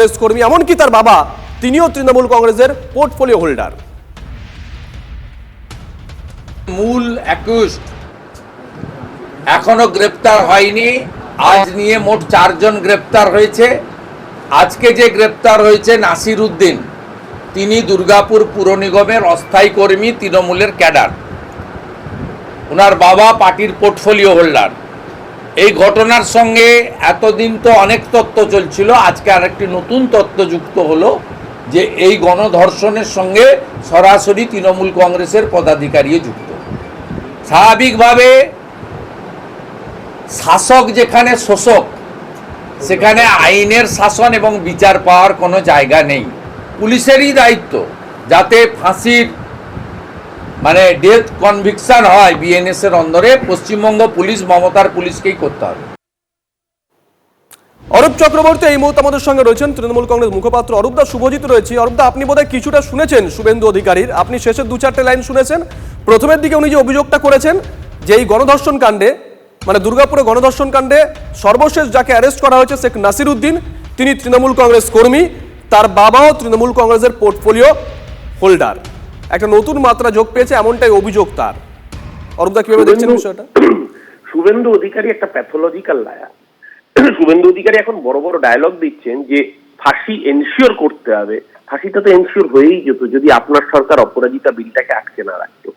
কংগ্রেস কর্মী, এমনকি তার বাবা তিনিও তৃণমূল কংগ্রেসের পোর্টফোলিও হোল্ডার। মূল অ্যাকিউজড এখনো গ্রেপ্তার হয়নি। আজ নিয়ে মোট 4 জন গ্রেপ্তার হয়েছে। আজকে যে গ্রেপ্তার হয়েছে নাসির উদ্দিন, তিনি দুর্গাপুর পুর নিগমের অস্থায়ী কর্মী, তৃণমূলের ক্যাডার। ওনার বাবা পার্টির পোর্টফোলিও হোল্ডার। এই ঘটনার সঙ্গে এতদিন তো অনেক তত্ত্ব চলছিল, আজকে আরেকটি নতুন তত্ত্ব যুক্ত হলো যে এই গণধর্ষণের সঙ্গে সরাসরি তৃণমূল কংগ্রেসের পদাধিকারীও যুক্ত। স্বাভাবিকভাবে শাসক যেখানে শোষক, সেখানে আইনের শাসন এবং বিচার পাওয়ার কোনো জায়গা নেই। পুলিশেরই দায়িত্ব যাতে ফাঁসির ডেথ কনভিকশন হয় বিএনএস এর অন্দরে। পশ্চিমবঙ্গ পুলিশ মমতার পুলিশকেই করতে হবে। অরূপ চক্রবর্তী এই মুহূর্তে আমাদের সঙ্গে রয়েছেন, তৃণমূল কংগ্রেস মুখপাত্র। অরূপদা, শুভজিৎ রয়েছে। অরূপদা, আপনি বোধহয় কিছুটা শুনেছেন শুভেন্দু অধিকারীর, আপনি শেষের 2-4টে লাইন শুনেছেন। প্রথমের দিকে উনি যে অভিযোগটা করেছেন যে এই গণধর্ষণ কাণ্ডে, দুর্গাপুরে গণধর্ষণ কাণ্ডে সর্বশেষ যাকে অ্যারেস্ট করা হয়েছে শেখ নাসির উদ্দিন, তিনি তৃণমূল কংগ্রেস কর্মী, তার বাবাও তৃণমূল কংগ্রেসের পোর্টফোলিও হোল্ডার। একটা নতুন মাত্রা যোগ পেয়েছে এমনটাই অভিযোগ তার। অরূপদা, কিভাবে দেখছেন বিষয়টা? শুভেন্দু অধিকারী একটা প্যাথোলজিক্যাল লায়ার। শুভেন্দু অধিকারী এখন বড় বড় ডায়লগ দিচ্ছেন যে ফাঁসি এনশিওর করতে হবে। ফাঁসিটা তো এনশিওর হয়েই যেত যদি আপনার সরকার অপরাজিতা বিলটাকে আটকে না রাখতো।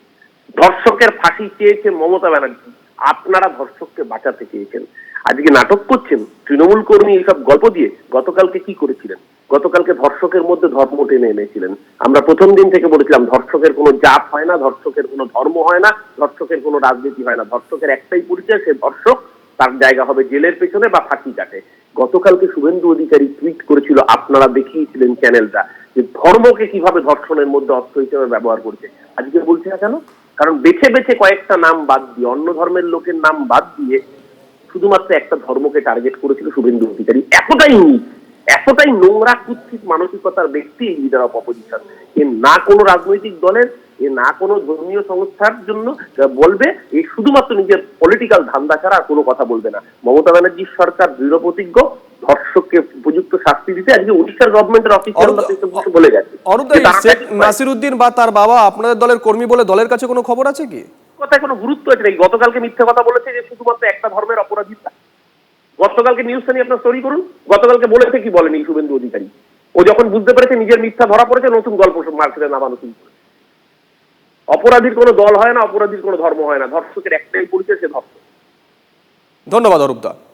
ধর্ষকের ফাঁসি চেয়েছে মমতা ব্যানার্জি, আপনারা ধর্ষককে বাঁচাতে চেয়েছেন। আজকে নাটক করছেন তৃণমূল কর্মী এইসব গল্প দিয়ে। গতকালকে কি করেছিলেন? গতকালকে ধর্ষকের মধ্যে ধর্ম টেনে এনেছিলেন। আমরা প্রথম দিন থেকে বলেছিলাম ধর্ষকের কোনো জাত হয় না, ধর্ষকের কোনো ধর্ম হয় না, ধর্ষকের কোনো রাজনীতি হয় না। ধর্ষকের একটাই পরিচয়, সে ধর্ষক, তার জায়গা হবে জেলের পেছনে বা ফাঁসি কাটে। গতকালকে শুভেন্দু অধিকারী টুইট করেছিল, আপনারা দেখিয়েছিলেন চ্যানেলটা, যে ধর্মকে কিভাবে ধর্ষণের মধ্যে অস্ত্র হিসেবে ব্যবহার করছে। আজকে বলছে না কেন? কারণ বেছে বেছে কয়েকটা নাম বাদ দিয়ে, অন্য ধর্মের লোকের নাম বাদ দিয়ে শুধুমাত্র একটা ধর্মকে টার্গেট করেছিল শুভেন্দু অধিকারী। এতটাই নোংরা কুৎসিত মানসিকতার ব্যক্তি এই লিডার অফ অপোজিশন। এ না কোনো রাজনৈতিক দলের, এ না কোনো ধর্মীয় সংস্থার জন্য বলবে, এই শুধুমাত্র নিজের পলিটিক্যাল ধান্দা ছাড়া আর কোনো কথা বলবে না। মমতা ব্যানার্জির সরকার দৃঢ় প্রতিজ্ঞ ধর্ষককে উপযুক্ত শাস্তি দিতে। আজকে উড়িষ্যার গভর্নমেন্টের অফিসিয়ালরা বলে গেছে। শেখ নাসির উদ্দিন বা তার বাবা আপনাদের দলের কর্মী বলে দলের কাছে কোনো খবর আছে কি? কথায় কোনো গুরুত্ব আছে নাকি? গতকালকে মিথ্যে কথা বলেছে যে শুধুমাত্র একটা ধর্মের অপরাধিতা। গতকালকে নিউজটা নিয়ে আপনার স্টোরি করুন, গতকালকে বলেছে কি বলেনি শুভেন্দু অধিকারী। ও যখন বুঝতে পেরেছে নিজের মিথ্যা ধরা পড়েছে, নতুন গল্প মার্কেটে নামানো শুরু করে। অপরাধীর কোনো দল হয় না, অপরাধীর কোনো ধর্ম হয় না, ধর্ষকের একটাই পরিচয়, সে ধর্ষক। ধন্যবাদ অরূপদা।